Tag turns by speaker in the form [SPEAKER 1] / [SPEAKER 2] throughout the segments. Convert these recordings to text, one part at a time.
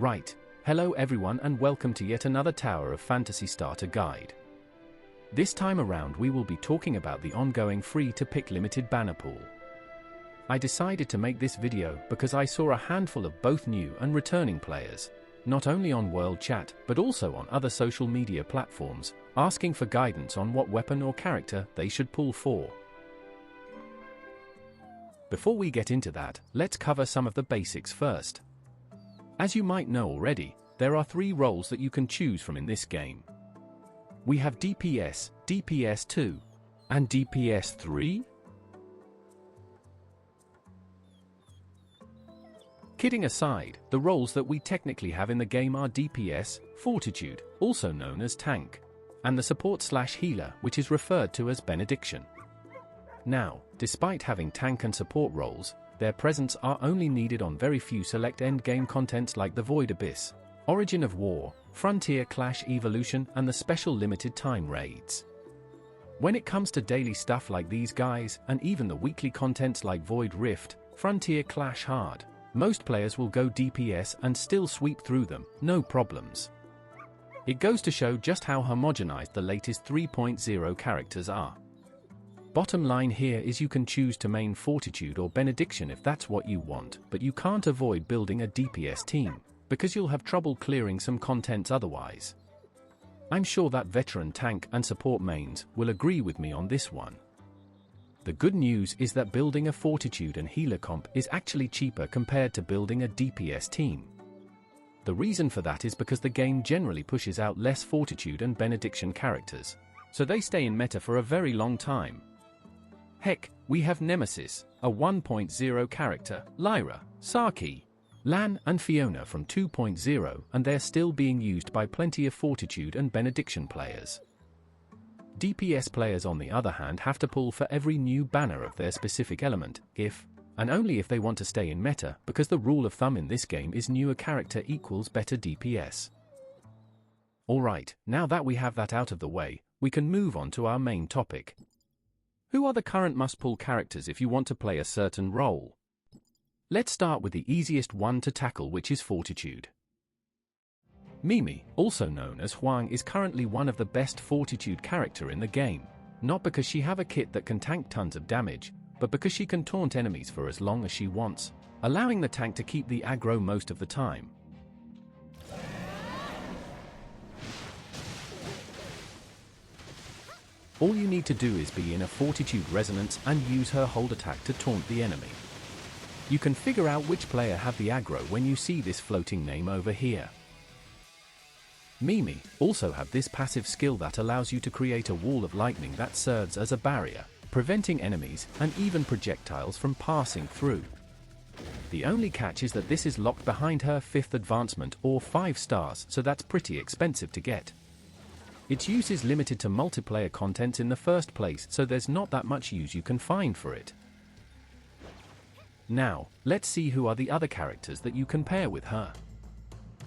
[SPEAKER 1] Right, hello everyone and welcome to yet another Tower of Fantasy Starter Guide. This time around we will be talking about the ongoing free-to-pick limited banner pool. I decided to make this video because I saw a handful of both new and returning players, not only on World Chat but also on other social media platforms, asking for guidance on what weapon or character they should pull for. Before we get into that, let's cover some of the basics first. As you might know already, there are 3 roles that you can choose from in this game. We have DPS, DPS 2, and DPS 3? Kidding aside, the roles that we technically have in the game are DPS, Fortitude, also known as Tank, and the support/healer, which is referred to as Benediction. Now, despite having tank and support roles, their presence are only needed on very few select endgame contents like the Void Abyss, Origin of War, Frontier Clash Evolution, and the special limited time raids. When it comes to daily stuff like these guys, and even the weekly contents like Void Rift, Frontier Clash Hard, most players will go DPS and still sweep through them, no problems. It goes to show just how homogenized the latest 3.0 characters are. Bottom line here is you can choose to main Fortitude or Benediction if that's what you want, but you can't avoid building a DPS team, because you'll have trouble clearing some contents otherwise. I'm sure that veteran tank and support mains will agree with me on this one. The good news is that building a Fortitude and healer comp is actually cheaper compared to building a DPS team. The reason for that is because the game generally pushes out less Fortitude and Benediction characters, so they stay in meta for a very long time. Heck, we have Nemesis, a 1.0 character, Lyra, Saki, Lan and Fiona from 2.0, and they're still being used by plenty of Fortitude and Benediction players. DPS players on the other hand have to pull for every new banner of their specific element, if, and only if they want to stay in meta, because the rule of thumb in this game is newer character equals better DPS. Alright, now that we have that out of the way, we can move on to our main topic. Who are the current must-pull characters if you want to play a certain role? Let's start with the easiest one to tackle, which is Fortitude. Mimi, also known as Huang, is currently one of the best Fortitude character in the game, not because she have a kit that can tank tons of damage, but because she can taunt enemies for as long as she wants, allowing the tank to keep the aggro most of the time. All you need to do is be in a Fortitude resonance and use her hold attack to taunt the enemy. You can figure out which player have the aggro when you see this floating name over here. Mimi also have this passive skill that allows you to create a wall of lightning that serves as a barrier, preventing enemies and even projectiles from passing through. The only catch is that this is locked behind her 5th advancement or 5 stars, so that's pretty expensive to get. Its use is limited to multiplayer content in the first place, so there's not that much use you can find for it. Now, let's see who are the other characters that you can pair with her.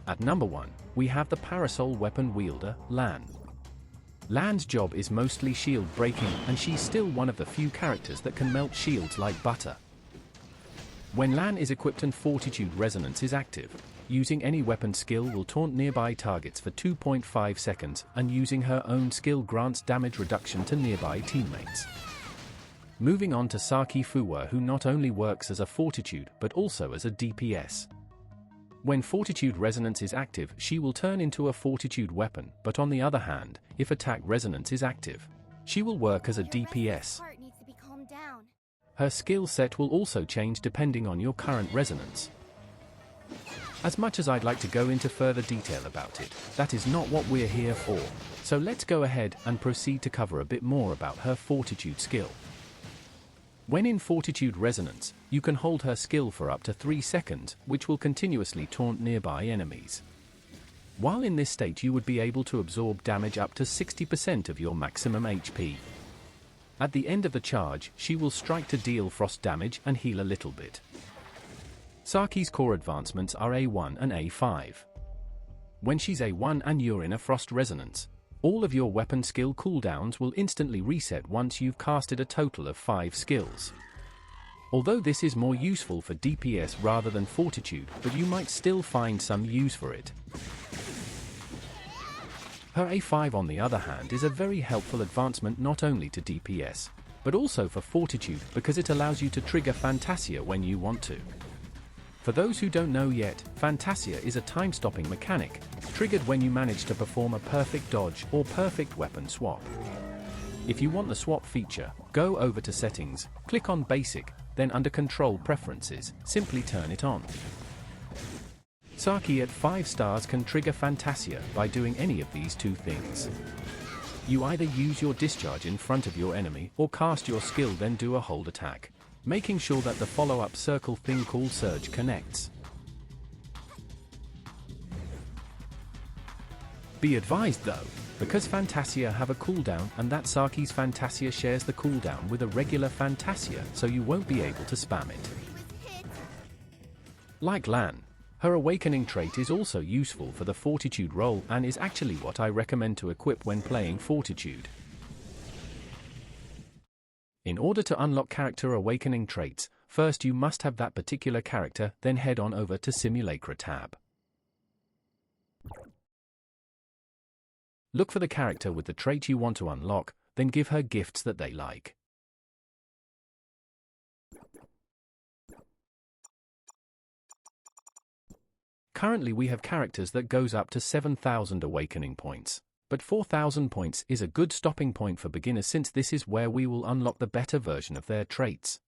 [SPEAKER 1] At number 1, we have the parasol weapon wielder, Lan. Lan's job is mostly shield breaking, and she's still one of the few characters that can melt shields like butter. When Lan is equipped and Fortitude resonance is active, using any weapon skill will taunt nearby targets for 2.5 seconds, and using her own skill grants damage reduction to nearby teammates. Moving on to Saki Fuwa, who not only works as a Fortitude but also as a DPS. When Fortitude resonance is active, she will turn into a Fortitude weapon, but on the other hand, if attack resonance is active, she will work as a DPS. Her skill set will also change depending on your current resonance. As much as I'd like to go into further detail about it, that is not what we're here for, so let's go ahead and proceed to cover a bit more about her Fortitude skill. When in Fortitude resonance, you can hold her skill for up to 3 seconds, which will continuously taunt nearby enemies. While in this state you would be able to absorb damage up to 60% of your maximum HP. At the end of the charge, she will strike to deal frost damage and heal a little bit. Saki's core advancements are A1 and A5. When she's A1 and you're in a frost resonance, all of your weapon skill cooldowns will instantly reset once you've casted a total of 5 skills. Although this is more useful for DPS rather than Fortitude, but you might still find some use for it. Her A5 on the other hand is a very helpful advancement not only to DPS, but also for Fortitude because it allows you to trigger Phantasia when you want to. For those who don't know yet, Phantasia is a time-stopping mechanic, triggered when you manage to perform a perfect dodge or perfect weapon swap. If you want the swap feature, go over to Settings, click on Basic, then under Control Preferences, simply turn it on. Saki at 5 stars can trigger Phantasia by doing any of these two things. You either use your discharge in front of your enemy or cast your skill then do a hold attack, making sure that the follow-up circle thing called Surge connects. Be advised though, because Phantasia have a cooldown and that Saki's Phantasia shares the cooldown with a regular Phantasia, so you won't be able to spam it. Like Lan, her awakening trait is also useful for the Fortitude role and is actually what I recommend to equip when playing Fortitude. In order to unlock character awakening traits, first you must have that particular character, then head on over to Simulacra tab. Look for the character with the trait you want to unlock, then give her gifts that they like. Currently we have characters that goes up to 7,000 awakening points, but 4,000 points is a good stopping point for beginners since this is where we will unlock the better version of their traits.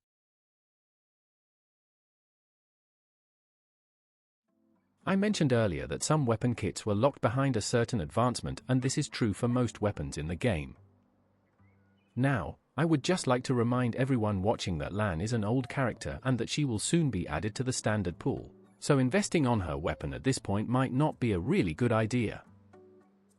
[SPEAKER 1] I mentioned earlier that some weapon kits were locked behind a certain advancement, and this is true for most weapons in the game. Now, I would just like to remind everyone watching that Lan is an old character and that she will soon be added to the standard pool, so investing on her weapon at this point might not be a really good idea.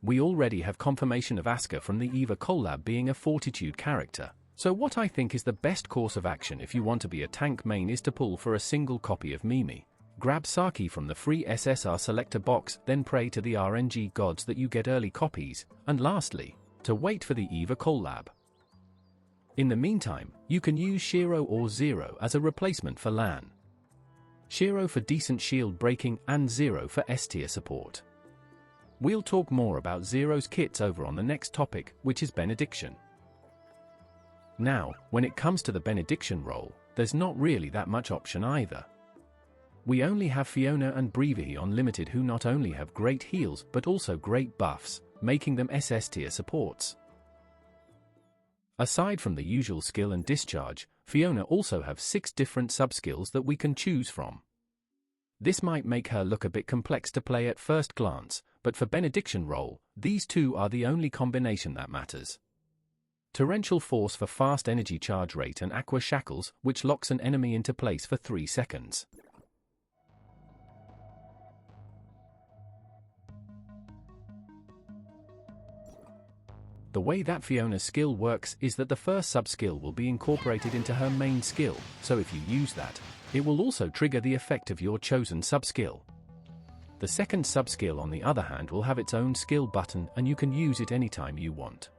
[SPEAKER 1] We already have confirmation of Asuka from the EVA collab being a Fortitude character, so what I think is the best course of action if you want to be a tank main is to pull for a single copy of Mimi. Grab Saki from the free SSR selector box, then pray to the RNG gods that you get early copies, and lastly, to wait for the EVA collab. In the meantime, you can use Shiro or Zero as a replacement for Lan. Shiro for decent shield breaking and Zero for S tier support. We'll talk more about Zero's kits over on the next topic, which is Benediction. Now, when it comes to the Benediction role, there's not really that much option either. We only have Fiona and Brevey on limited who not only have great heals but also great buffs, making them SS tier supports. Aside from the usual skill and discharge, Fiona also have 6 different sub-skills that we can choose from. This might make her look a bit complex to play at first glance, but for Benediction role, these two are the only combination that matters. Torrential Force for fast energy charge rate and Aqua Shackles, which locks an enemy into place for 3 seconds. The way that Fiona's skill works is that the first sub-skill will be incorporated into her main skill, so if you use that, it will also trigger the effect of your chosen sub-skill. The second sub-skill on the other hand will have its own skill button and you can use it anytime you want.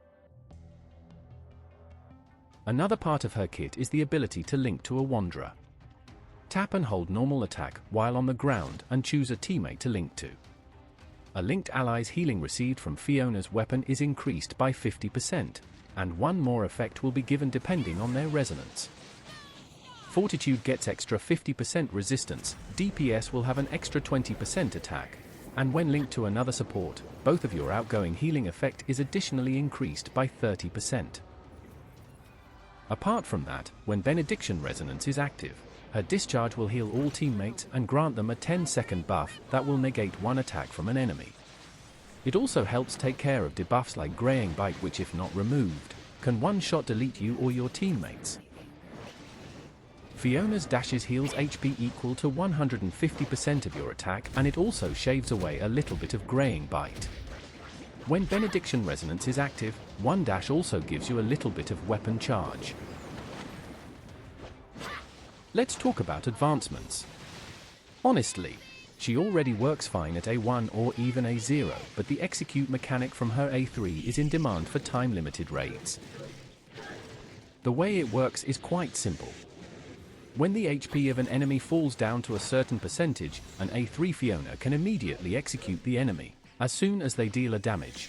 [SPEAKER 1] Another part of her kit is the ability to link to a Wanderer. Tap and hold normal attack while on the ground and choose a teammate to link to. A linked ally's healing received from Fiona's weapon is increased by 50%, and one more effect will be given depending on their resonance. Fortitude gets extra 50% resistance, DPS will have an extra 20% attack, and when linked to another support, both of your outgoing healing effect is additionally increased by 30%. Apart from that, when Benediction Resonance is active, her discharge will heal all teammates and grant them a 10-second buff that will negate one attack from an enemy. It also helps take care of debuffs like Graying Bite, which if not removed, can one-shot delete you or your teammates. Fiona's dashes heals HP equal to 150% of your attack, and it also shaves away a little bit of Graying Bite. When Benediction Resonance is active, one dash also gives you a little bit of weapon charge. Let's talk about advancements. Honestly, she already works fine at A1 or even A0, but the execute mechanic from her A3 is in demand for time-limited raids. The way it works is quite simple. When the HP of an enemy falls down to a certain percentage, an A3 Fiona can immediately execute the enemy, as soon as they deal a damage.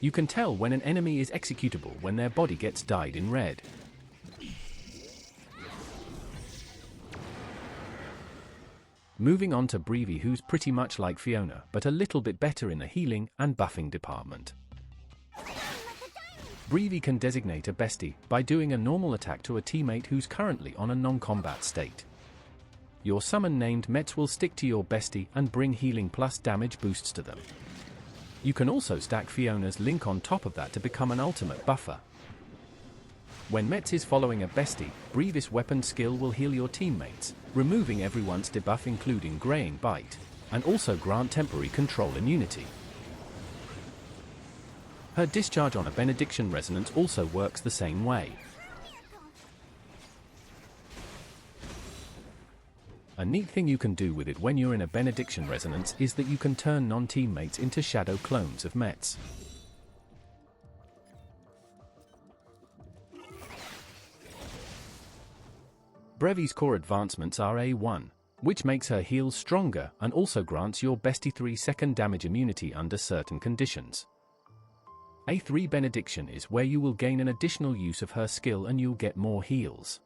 [SPEAKER 1] You can tell when an enemy is executable when their body gets dyed in red. Moving on to Brevey, who's pretty much like Fiona, but a little bit better in the healing and buffing department. Brevey can designate a bestie by doing a normal attack to a teammate who's currently on a non-combat state. Your summon named Mets will stick to your bestie and bring healing plus damage boosts to them. You can also stack Fiona's link on top of that to become an ultimate buffer. When Mets is following a bestie, Brevey's weapon skill will heal your teammates, removing everyone's debuff including Graying Bite, and also grant temporary control immunity. Her discharge on a Benediction resonance also works the same way. A neat thing you can do with it when you're in a Benediction resonance is that you can turn non-teammates into shadow clones of Mets. Brevey's core advancements are A1, which makes her heals stronger and also grants your bestie 3-second damage immunity under certain conditions. A3 Benediction is where you will gain an additional use of her skill and you'll get more heals.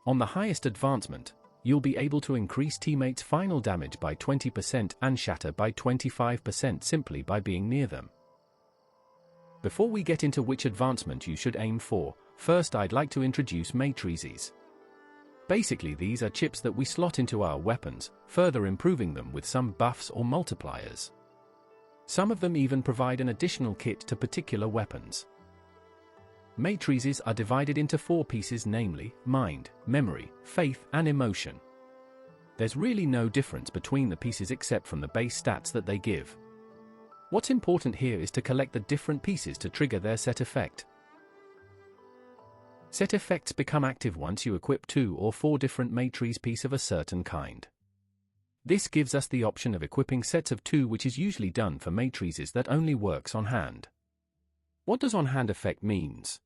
[SPEAKER 1] On the highest advancement, you'll be able to increase teammates' final damage by 20% and shatter by 25% simply by being near them. Before we get into which advancement you should aim for, first I'd like to introduce Matrices. Basically, these are chips that we slot into our weapons, further improving them with some buffs or multipliers. Some of them even provide an additional kit to particular weapons. Matrices are divided into 4 pieces, namely, mind, memory, faith, and emotion. There's really no difference between the pieces except from the base stats that they give. What's important here is to collect the different pieces to trigger their set effect. Set effects become active once you equip 2 or 4 different matrices piece of a certain kind. This gives us the option of equipping sets of 2, which is usually done for matrices that only works on hand. What does on hand effect means?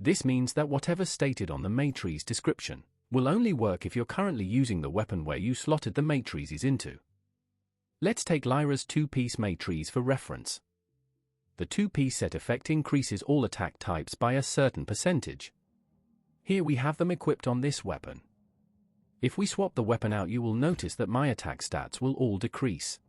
[SPEAKER 1] This means that whatever's stated on the matrice description will only work if you're currently using the weapon where you slotted the matrices into. Let's take Lyra's 2-piece matrice for reference. The 2-piece set effect increases all attack types by a certain percentage. Here we have them equipped on this weapon. If we swap the weapon out, you will notice that my attack stats will all decrease.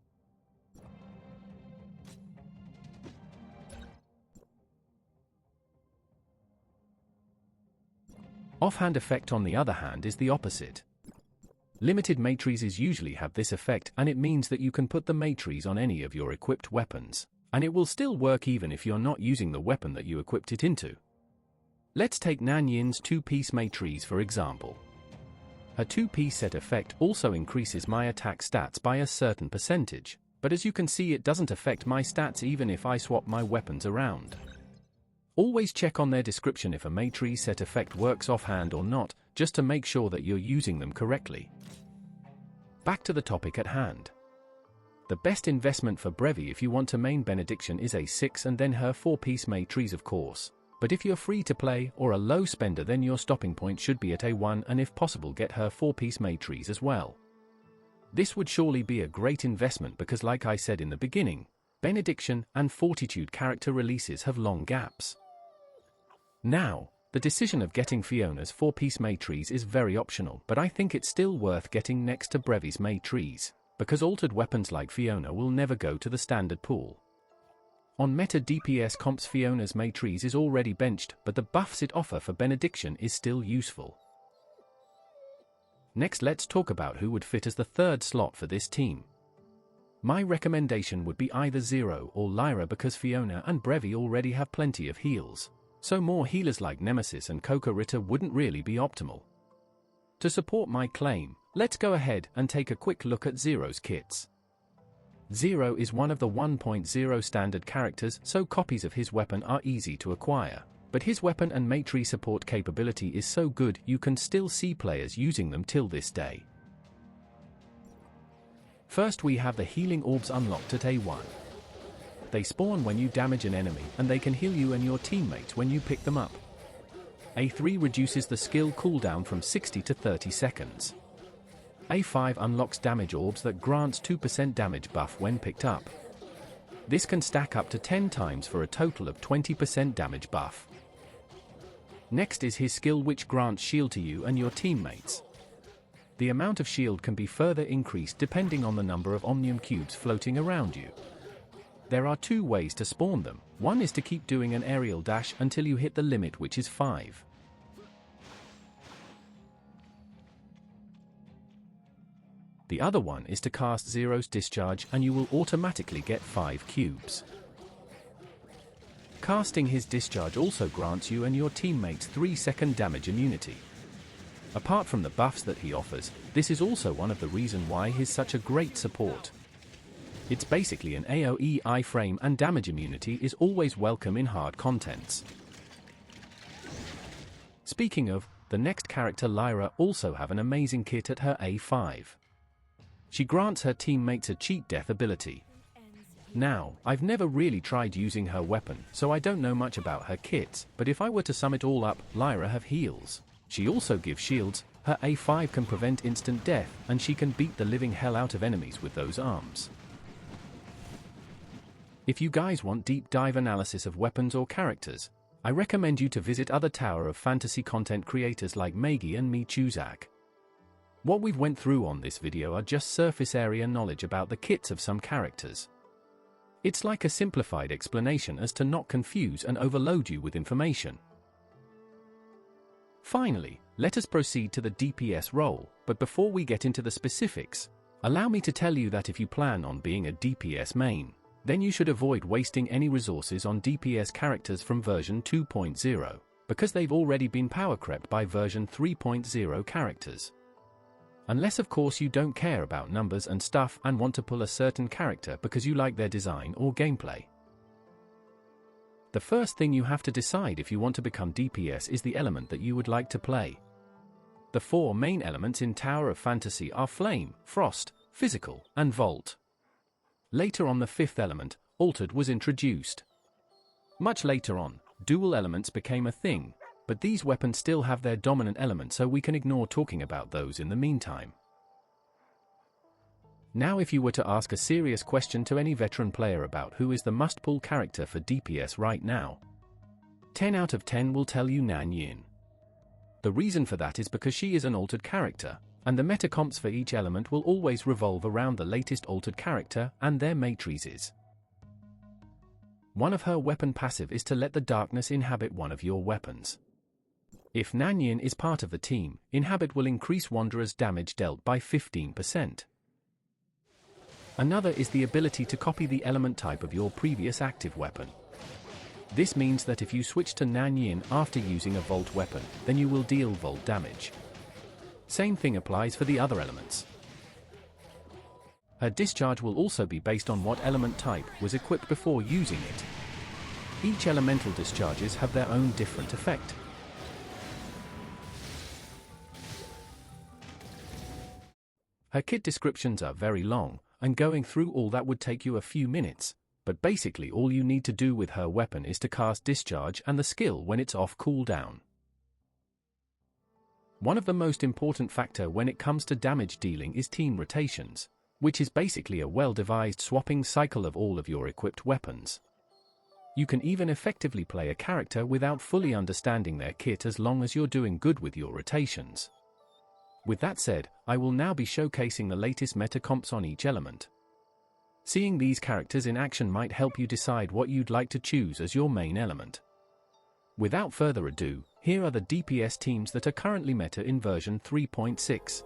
[SPEAKER 1] Offhand effect, on the other hand, is the opposite. Limited matrices usually have this effect, and it means that you can put the matrice on any of your equipped weapons, and it will still work even if you're not using the weapon that you equipped it into. Let's take Nan Yin's 2-piece matrice for example. Her 2-piece set effect also increases my attack stats by a certain percentage, but as you can see, it doesn't affect my stats even if I swap my weapons around. Always check on their description if a matrice set effect works offhand or not, just to make sure that you're using them correctly. Back to the topic at hand. The best investment for Brevey if you want to main Benediction is a 6 and then her 4-piece matrice, of course. But if you're free to play or a low spender, then your stopping point should be at A1 and if possible get her 4-piece matrice as well. This would surely be a great investment because, like I said in the beginning, Benediction and Fortitude character releases have long gaps. Now, the decision of getting Fiona's 4-piece matrice is very optional, but I think it's still worth getting next to Brevey's matrice, because altered weapons like Fiona will never go to the standard pool. On meta DPS comps, Fiona's matrice is already benched, but the buffs it offers for Benediction is still useful. Next, let's talk about who would fit as the 3rd slot for this team. My recommendation would be either Zero or Lyra, because Fiona and Brevey already have plenty of heals, so more healers like Nemesis and Ritter wouldn't really be optimal. To support my claim, let's go ahead and take a quick look at Zero's kits. Zero is one of the 1.0 standard characters, so copies of his weapon are easy to acquire, but his weapon and matrice support capability is so good you can still see players using them till this day. First, we have the healing orbs unlocked at A1. They spawn when you damage an enemy, and they can heal you and your teammates when you pick them up. A3 reduces the skill cooldown from 60 to 30 seconds. A5 unlocks damage orbs that grants 2% damage buff when picked up. This can stack up to 10 times for a total of 20% damage buff. Next is his skill, which grants shield to you and your teammates. The amount of shield can be further increased depending on the number of Omnium cubes floating around you. There are 2 ways to spawn them. One is to keep doing an aerial dash until you hit the limit, which is 5. The other one is to cast Zero's Discharge and you will automatically get 5 cubes. Casting his discharge also grants you and your teammates 3-second damage immunity. Apart from the buffs that he offers, this is also one of the reasons why he's such a great support. It's basically an AoE iframe, and damage immunity is always welcome in hard contents. Speaking of, the next character, Lyra, also have an amazing kit at her A5. She grants her teammates a cheat death ability. Now, I've never really tried using her weapon, so I don't know much about her kits, but if I were to sum it all up, Lyra have heals. She also gives shields, her A5 can prevent instant death, and she can beat the living hell out of enemies with those arms. If you guys want deep dive analysis of weapons or characters, I recommend you to visit other Tower of Fantasy content creators like Maggie and me Chuzak. What we've went through on this video are just surface area knowledge about the kits of some characters. It's like a simplified explanation as to not confuse and overload you with information. Finally, let us proceed to the DPS role, but before we get into the specifics, allow me to tell you that if you plan on being a DPS main, then you should avoid wasting any resources on DPS characters from version 2.0, because they've already been power crept by version 3.0 characters. Unless of course you don't care about numbers and stuff and want to pull a certain character because you like their design or gameplay. The first thing you have to decide if you want to become DPS is the element that you would like to play. The 4 main elements in Tower of Fantasy are Flame, Frost, Physical, and Vault. Later on, the 5th element, Altered, was introduced. Much later on, dual elements became a thing, but these weapons still have their dominant element, so we can ignore talking about those in the meantime. Now, if you were to ask a serious question to any veteran player about who is the must-pull character for DPS right now, 10 out of 10 will tell you Nan Yin. The reason for that is because she is an altered character, and the meta comps for each element will always revolve around the latest altered character and their matrices. One of her weapon passive is to let the darkness inhabit one of your weapons. If Nan Yin is part of the team, Inhabit will increase Wanderer's damage dealt by 15%. Another is the ability to copy the element type of your previous active weapon. This means that if you switch to Nan Yin after using a Vault weapon, then you will deal Vault damage. Same thing applies for the other elements. Her discharge will also be based on what element type was equipped before using it. Each elemental discharges have their own different effect. Her kit descriptions are very long, and going through all that would take you a few minutes, but basically all you need to do with her weapon is to cast Discharge and the skill when it's off cooldown. One of the most important factor when it comes to damage dealing is team rotations, which is basically a well-devised swapping cycle of all of your equipped weapons. You can even effectively play a character without fully understanding their kit as long as you're doing good with your rotations. With that said, I will now be showcasing the latest meta comps on each element. Seeing these characters in action might help you decide what you'd like to choose as your main element. Without further ado, here are the DPS teams that are currently meta in version 3.6.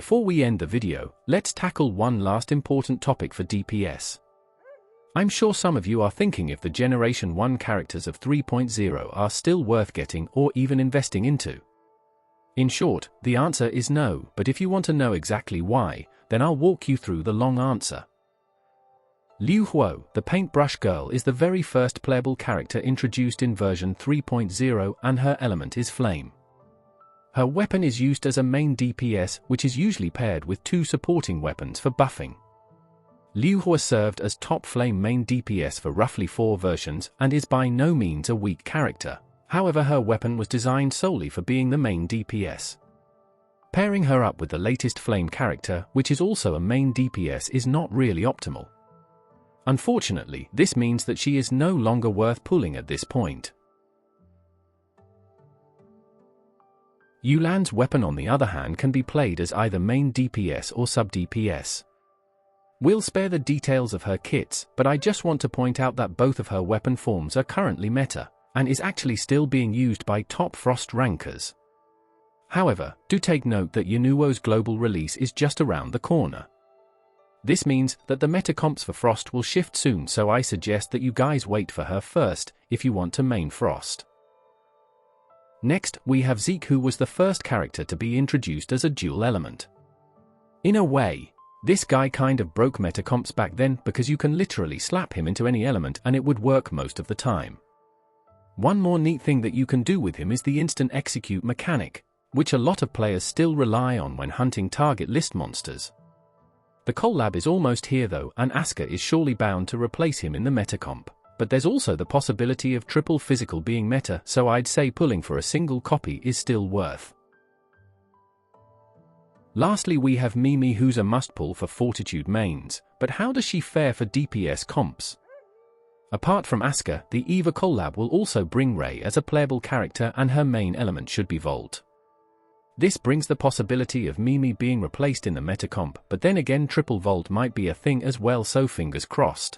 [SPEAKER 1] Before we end the video, let's tackle one last important topic for DPS. I'm sure some of you are thinking if the Generation 1 characters of 3.0 are still worth getting or even investing into. In short, the answer is no, but if you want to know exactly why, then I'll walk you through the long answer. Liu Huo, the paintbrush girl, is the very first playable character introduced in version 3.0 and her element is flame. Her weapon is used as a main DPS, which is usually paired with 2 supporting weapons for buffing. Liu Huo served as top flame main DPS for roughly 4 versions and is by no means a weak character. However, her weapon was designed solely for being the main DPS. Pairing her up with the latest flame character, which is also a main DPS, is not really optimal. Unfortunately, this means that she is no longer worth pulling at this point. Yulan's weapon, on the other hand, can be played as either main DPS or sub-DPS. We'll spare the details of her kits, but I just want to point out that both of her weapon forms are currently meta, and is actually still being used by top Frost rankers. However, do take note that Yunuo's global release is just around the corner. This means that the meta comps for Frost will shift soon, so I suggest that you guys wait for her first, if you want to main Frost. Next, we have Zeke, who was the first character to be introduced as a dual element. In a way, this guy kind of broke meta comps back then because you can literally slap him into any element and it would work most of the time. One more neat thing that you can do with him is the instant execute mechanic, which a lot of players still rely on when hunting target list monsters. The collab is almost here though, and Asuka is surely bound to replace him in the meta comp, but there's also the possibility of triple physical being meta, so I'd say pulling for a single copy is still worth. Lastly, we have Mimi, who's a must-pull for Fortitude mains, but how does she fare for DPS comps? Apart from Asuka, the Eva collab will also bring Rei as a playable character and her main element should be Volt. This brings the possibility of Mimi being replaced in the meta comp, but then again triple Volt might be a thing as well, so fingers crossed.